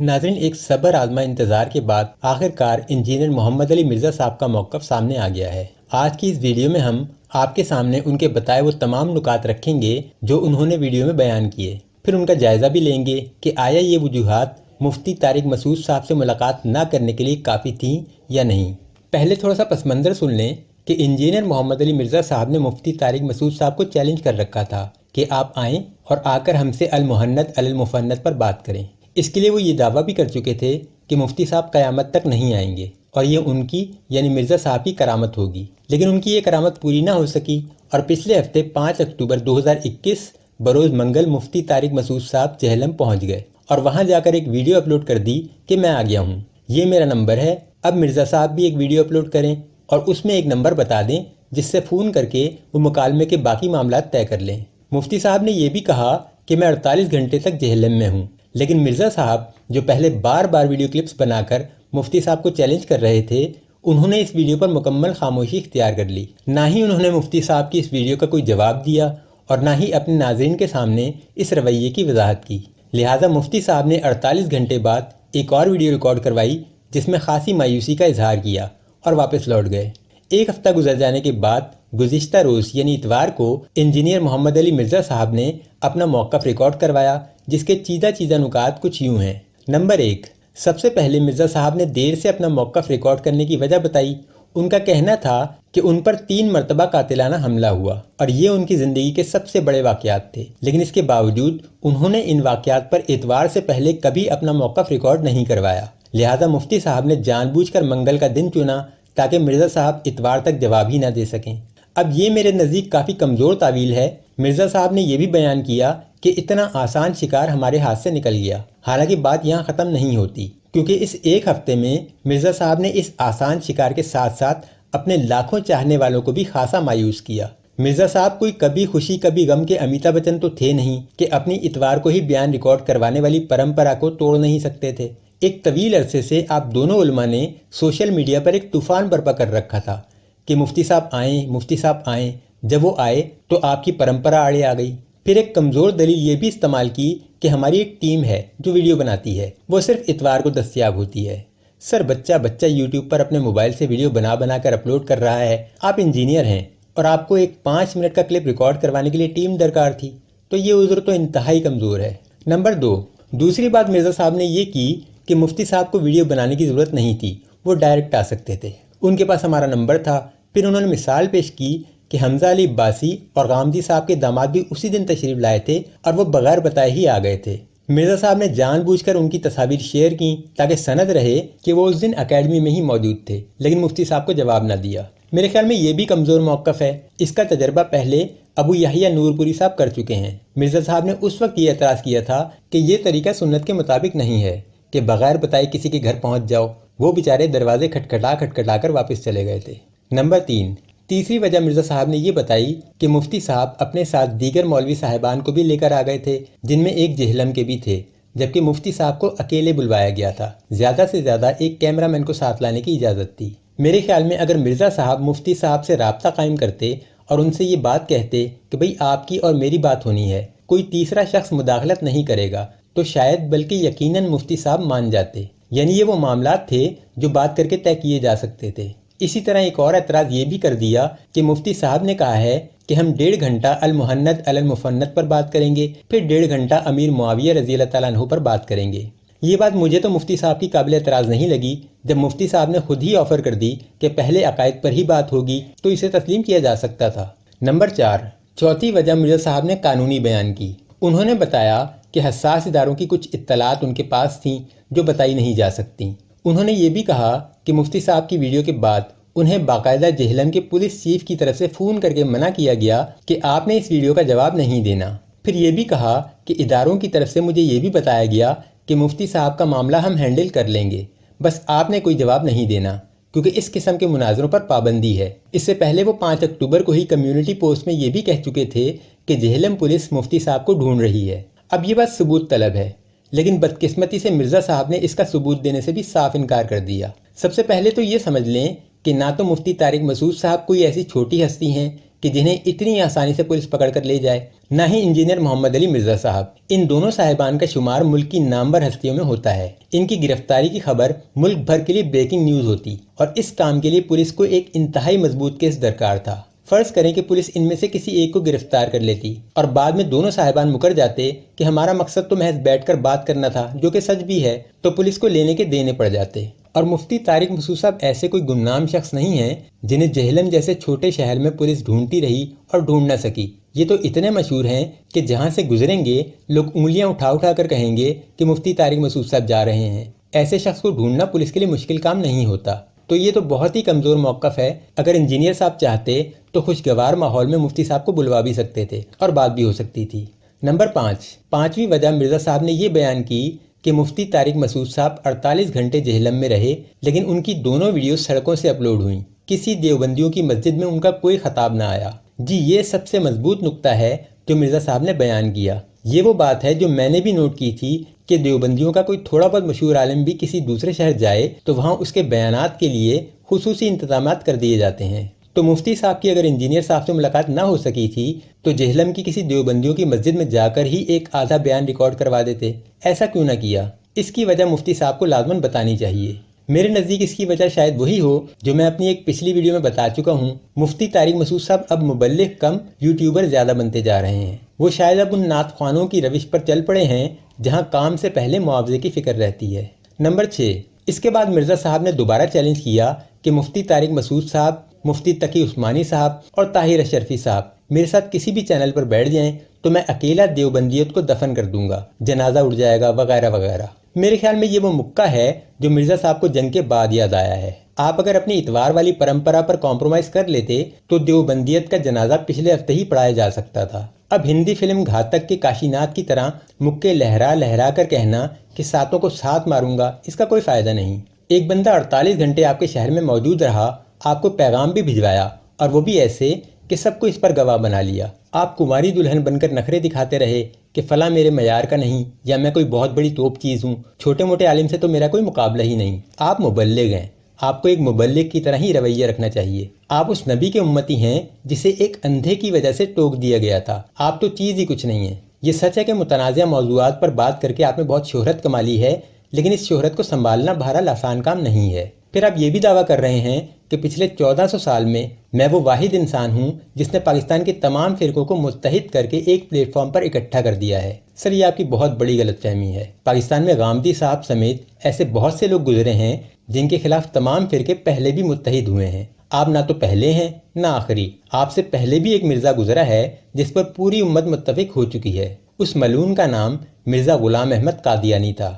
ناظرین، ایک صبر آزما انتظار کے بعد آخر کار انجینئر محمد علی مرزا صاحب کا موقف سامنے آ گیا ہے۔ آج کی اس ویڈیو میں ہم آپ کے سامنے ان کے بتائے وہ تمام نکات رکھیں گے جو انہوں نے ویڈیو میں بیان کیے، پھر ان کا جائزہ بھی لیں گے کہ آیا یہ وجوہات مفتی طارق مسعود صاحب سے ملاقات نہ کرنے کے لیے کافی تھیں یا نہیں۔ پہلے تھوڑا سا پس منظر سن لیں کہ انجینئر محمد علی مرزا صاحب نے مفتی طارق مسعود صاحب کو چیلنج کر رکھا تھا کہ آپ آئیں اور آ کر ہم سے المحنت علی المفنت پر بات کریں۔ اس کے لیے وہ یہ دعویٰ بھی کر چکے تھے کہ مفتی صاحب قیامت تک نہیں آئیں گے اور یہ ان کی یعنی مرزا صاحب کی کرامت ہوگی، لیکن ان کی یہ کرامت پوری نہ ہو سکی اور پچھلے ہفتے 5 اکتوبر 2021 بروز منگل مفتی طارق مسعود صاحب جہلم پہنچ گئے اور وہاں جا کر ایک ویڈیو اپلوڈ کر دی کہ میں آ گیا ہوں، یہ میرا نمبر ہے، اب مرزا صاحب بھی ایک ویڈیو اپلوڈ کریں اور اس میں ایک نمبر بتا دیں جس سے فون کر کے وہ مکالمے کے باقی معاملات طے کر لیں۔ مفتی صاحب نے یہ بھی کہا کہ میں 48 گھنٹے تک جہلم میں ہوں، لیکن مرزا صاحب جو پہلے بار بار ویڈیو کلپس بنا کر مفتی صاحب کو چیلنج کر رہے تھے، انہوں نے اس ویڈیو پر مکمل خاموشی اختیار کر لی۔ نہ ہی انہوں نے مفتی صاحب کی اس ویڈیو کا کوئی جواب دیا اور نہ ہی اپنے ناظرین کے سامنے اس رویے کی وضاحت کی۔ لہٰذا مفتی صاحب نے 48 گھنٹے بعد ایک اور ویڈیو ریکارڈ کروائی جس میں خاصی مایوسی کا اظہار کیا اور واپس لوٹ گئے۔ ایک ہفتہ گزر جانے کے بعد گزشتہ روز یعنی اتوار کو انجینئر محمد علی مرزا صاحب نے اپنا موقف ریکارڈ کروایا جس کے چیدہ نکات کچھ یوں ہیں۔ نمبر 1، سب سے پہلے مرزا صاحب نے دیر سے اپنا موقف ریکارڈ کرنے کی وجہ بتائی۔ ان کا کہنا تھا کہ ان پر 3 مرتبہ قاتلانہ حملہ ہوا اور یہ ان کی زندگی کے سب سے بڑے واقعات تھے، لیکن اس کے باوجود انہوں نے ان واقعات پر اتوار سے پہلے کبھی اپنا موقف ریکارڈ نہیں کروایا۔ لہٰذا مفتی صاحب نے جان بوجھ کر منگل کا دن چنا تاکہ مرزا صاحب اتوار تک جواب ہی نہ دے سکیں۔ اب یہ میرے نزدیک کافی کمزور تعویل ہے۔ مرزا صاحب نے یہ بھی بیان کیا کہ اتنا آسان شکار ہمارے ہاتھ سے نکل گیا، حالانکہ بات یہاں ختم نہیں ہوتی، کیونکہ اس ایک ہفتے میں مرزا صاحب نے اس آسان شکار کے ساتھ ساتھ اپنے لاکھوں چاہنے والوں کو بھی خاصا مایوس کیا۔ مرزا صاحب کوئی کبھی خوشی کبھی غم کے امیتابھ بچن تو تھے نہیں کہ اپنی اتوار کو ہی بیان ریکارڈ کروانے والی پرمپرا کو توڑ نہیں سکتے تھے۔ ایک طویل عرصے سے آپ دونوں علماء نے سوشل میڈیا پر ایک طوفان برپا کر رکھا تھا کہ مفتی صاحب آئیں، مفتی صاحب آئیں۔ جب وہ آئے تو آپ کی پرمپرا آڑے آ گئی۔ پھر ایک کمزور دلیل یہ بھی استعمال کی کہ ہماری ایک ٹیم ہے جو ویڈیو بناتی ہے، وہ صرف اتوار کو دستیاب ہوتی ہے۔ سر، بچہ یوٹیوب پر اپنے موبائل سے ویڈیو بنا کر اپلوڈ کر رہا ہے، آپ انجینئر ہیں اور آپ کو ایک 5 منٹ کا کلپ ریکارڈ کروانے کے لیے ٹیم درکار تھی، تو یہ عذر تو انتہائی کمزور ہے۔ نمبر 2، دوسری بات مرزا صاحب نے یہ کی کہ مفتی صاحب کو ویڈیو بنانے کی ضرورت نہیں تھی، وہ ڈائریکٹ آ سکتے تھے، ان کے پاس ہمارا نمبر تھا۔ پھر انہوں نے مثال پیش کی کہ حمزہ علی عباسی اور غامدی صاحب کے داماد بھی اسی دن تشریف لائے تھے اور وہ بغیر بتائے ہی آ گئے تھے۔ مرزا صاحب نے جان بوجھ کر ان کی تصاویر شیئر کی تاکہ سند رہے کہ وہ اس دن اکیڈمی میں ہی موجود تھے، لیکن مفتی صاحب کو جواب نہ دیا۔ میرے خیال میں یہ بھی کمزور موقف ہے۔ اس کا تجربہ پہلے ابو یحییٰ نور پوری صاحب کر چکے ہیں۔ مرزا صاحب نے اس وقت یہ اعتراض کیا تھا کہ یہ طریقہ سنت کے مطابق نہیں ہے کہ بغیر بتائے کسی کے گھر پہنچ جاؤ۔ وہ بیچارے دروازے کھٹکھٹا کر واپس چلے گئے تھے۔ نمبر 3، تیسری وجہ مرزا صاحب نے یہ بتائی کہ مفتی صاحب اپنے ساتھ دیگر مولوی صاحبان کو بھی لے کر آ گئے تھے، جن میں ایک جہلم کے بھی تھے، جبکہ مفتی صاحب کو اکیلے بلوایا گیا تھا۔ زیادہ سے زیادہ ایک کیمرہ مین کو ساتھ لانے کی اجازت تھی۔ میرے خیال میں اگر مرزا صاحب مفتی صاحب سے رابطہ قائم کرتے اور ان سے یہ بات کہتے کہ بھئی آپ کی اور میری بات ہونی ہے، کوئی تیسرا شخص مداخلت نہیں کرے گا، تو شاید بلکہ یقیناً مفتی صاحب مان جاتے، یعنی یہ وہ معاملات تھے جو بات کر کے طے کیے جا سکتے تھے۔ اسی طرح ایک اور اعتراض یہ بھی کر دیا کہ مفتی صاحب نے کہا ہے کہ ہم 1.5 گھنٹہ المحنت علی المفنت پر بات کریں گے، پھر 1.5 گھنٹہ امیر معاویہ رضی اللہ تعالیٰ عنہ پر بات کریں گے۔ یہ بات مجھے تو مفتی صاحب کی قابل اعتراض نہیں لگی۔ جب مفتی صاحب نے خود ہی آفر کر دی کہ پہلے عقائد پر ہی بات ہوگی تو اسے تسلیم کیا جا سکتا تھا۔ نمبر 4، چوتھی وجہ مرزا صاحب نے قانونی بیان کی۔ انہوں نے بتایا کہ حساس اداروں کی کچھ اطلاعات ان کے پاس تھیں جو بتائی نہیں جا سکتیں۔ انہوں نے یہ بھی کہا کہ مفتی صاحب کی ویڈیو کے بعد انہیں باقاعدہ جہلم کے پولیس چیف کی طرف سے فون کر کے منع کیا گیا کہ آپ نے اس ویڈیو کا جواب نہیں دینا۔ پھر یہ بھی کہا کہ اداروں کی طرف سے مجھے یہ بھی بتایا گیا کہ مفتی صاحب کا معاملہ ہم ہینڈل کر لیں گے، بس آپ نے کوئی جواب نہیں دینا، کیونکہ اس قسم کے مناظروں پر پابندی ہے۔ اس سے پہلے وہ 5 اکتوبر کو ہی کمیونٹی پوسٹ میں یہ بھی کہہ چکے تھے کہ جہلم پولیس مفتی صاحب کو ڈھونڈ رہی ہے۔ اب یہ بات ثبوت طلب ہے، لیکن بدقسمتی سے مرزا صاحب نے اس کا ثبوت دینے سے بھی صاف انکار کر دیا۔ سب سے پہلے تو یہ سمجھ لیں کہ نہ تو مفتی طارق مسعود صاحب کوئی ایسی چھوٹی ہستی ہیں کہ جنہیں اتنی آسانی سے پولیس پکڑ کر لے جائے، نہ ہی انجینئر محمد علی مرزا صاحب۔ ان دونوں صاحبان کا شمار ملک کی نامور ہستیوں میں ہوتا ہے۔ ان کی گرفتاری کی خبر ملک بھر کے لیے بریکنگ نیوز ہوتی، اور اس کام کے لیے پولیس کو ایک انتہائی مضبوط کیس درکار تھا۔ فرض کریں کہ پولیس ان میں سے کسی ایک کو گرفتار کر لیتی اور بعد میں دونوں صاحبان مکر جاتے کہ ہمارا مقصد تو محض بیٹھ کر بات کرنا تھا، جو کہ سچ بھی ہے، تو پولیس کو لینے کے دینے پڑ جاتے۔ اور مفتی طارق مسعود صاحب ایسے کوئی گمنام شخص نہیں ہیں جنہیں جہلم جیسے چھوٹے شہر میں پولیس ڈھونڈتی رہی اور ڈھونڈ نہ سکی۔ یہ تو اتنے مشہور ہیں کہ جہاں سے گزریں گے لوگ انگلیاں اٹھا اٹھا کر کہیں گے کہ مفتی طارق مسعود صاحب جا رہے ہیں۔ ایسے شخص کو ڈھونڈنا پولیس کے لیے مشکل کام نہیں ہوتا۔ تو یہ تو بہت ہی کمزور موقف ہے۔ اگر انجینئر صاحب چاہتے تو خوشگوار ماحول میں مفتی صاحب کو بلوا بھی سکتے تھے اور بات بھی ہو سکتی تھی۔ نمبر 5، پانچویں وجہ مرزا صاحب نے یہ بیان کی کہ مفتی طارق مسعود صاحب 48 گھنٹے جہلم میں رہے، لیکن ان کی دونوں ویڈیوز سڑکوں سے اپلوڈ ہوئیں۔ کسی دیوبندیوں کی مسجد میں ان کا کوئی خطاب نہ آیا۔ جی، یہ سب سے مضبوط نقطہ ہے جو مرزا صاحب نے بیان کیا۔ یہ وہ بات ہے جو میں نے بھی نوٹ کی تھی کہ دیوبندیوں کا کوئی تھوڑا بہت مشہور عالم بھی کسی دوسرے شہر جائے تو وہاں اس کے بیانات کے لیے خصوصی انتظامات کر دیے جاتے ہیں۔ تو مفتی صاحب کی اگر انجینئر صاحب سے ملاقات نہ ہو سکی تھی تو جہلم کی کسی دیوبندیوں کی مسجد میں جا کر ہی ایک آدھا بیان ریکارڈ کروا دیتے۔ ایسا کیوں نہ کیا؟ اس کی وجہ مفتی صاحب کو لازماً بتانی چاہیے۔ میرے نزدیک اس کی وجہ شاید وہی ہو جو میں اپنی ایک پچھلی ویڈیو میں بتا چکا ہوں۔ مفتی طارق مسعود صاحب اب مبلغ کم یوٹیوبر زیادہ بنتے جا رہے ہیں۔ وہ شاید اب ان نعت خوانوں کی روش پر چل پڑے ہیں جہاں کام سے پہلے معاوضے کی فکر رہتی ہے۔ نمبر 6، اس کے بعد مرزا صاحب نے دوبارہ چیلنج کیا کہ مفتی طارق مسعود صاحب، مفتی تقی عثمانی صاحب اور طاہر اشرفی صاحب میرے ساتھ کسی بھی چینل پر بیٹھ جائیں تو میں اکیلا دیوبندیت کو دفن کر دوں گا، جنازہ اٹھ جائے گا وغیرہ وغیرہ۔ میرے خیال میں یہ وہ مکہ ہے جو مرزا صاحب کو جنگ کے بعد یاد آیا ہے۔ آپ اگر اپنی اتوار والی پرمپرا پر کمپرومائز کر لیتے تو دیوبندیت کا جنازہ پچھلے ہفتے ہی پڑھایا جا سکتا تھا۔ اب ہندی فلم گھاتک کے کاشیناتھ کی طرح مکے لہرا لہرا کر کہنا کہ ساتوں کو ساتھ ماروں گا، اس کا کوئی فائدہ نہیں۔ ایک بندہ 48 گھنٹے آپ کے شہر میں موجود رہا، آپ کو پیغام بھی بھجوایا، اور وہ بھی ایسے کہ سب کو اس پر گواہ بنا لیا۔ آپ کماری دلہن بن کر نخرے دکھاتے رہے کہ فلاں میرے معیار کا نہیں، یا میں کوئی بہت بڑی توپ چیز ہوں، چھوٹے موٹے عالم سے تو میرا کوئی مقابلہ ہی نہیں۔ آپ مبلغ ہیں، آپ کو ایک مبلغ کی طرح ہی رویہ رکھنا چاہیے۔ آپ اس نبی کے امتی ہیں جسے ایک اندھے کی وجہ سے ٹوک دیا گیا تھا۔ آپ تو چیز ہی کچھ نہیں ہیں۔ یہ سچ ہے کہ متنازع موضوعات پر بات کر کے آپ نے بہت شہرت کما لی ہے، لیکن اس شہرت کو سنبھالنا بہرحال آسان کام نہیں ہے۔ پھر آپ یہ بھی دعویٰ کر رہے ہیں کہ پچھلے 1400 سال میں وہ واحد انسان ہوں جس نے پاکستان کے تمام فرقوں کو متحد کر کے ایک پلیٹ فارم پر اکٹھا کر دیا ہے۔ سر، یہ آپ کی بہت بڑی غلط فہمی ہے۔ پاکستان میں غامدی صاحب سمیت ایسے بہت سے لوگ گزرے ہیں جن کے خلاف تمام فرقے پہلے بھی متحد ہوئے ہیں۔ آپ نہ تو پہلے ہیں نہ آخری۔ آپ سے پہلے بھی ایک مرزا گزرا ہے جس پر پوری امت متفق ہو چکی ہے۔ اس ملعون کا نام مرزا غلام احمد قادیانی تھا۔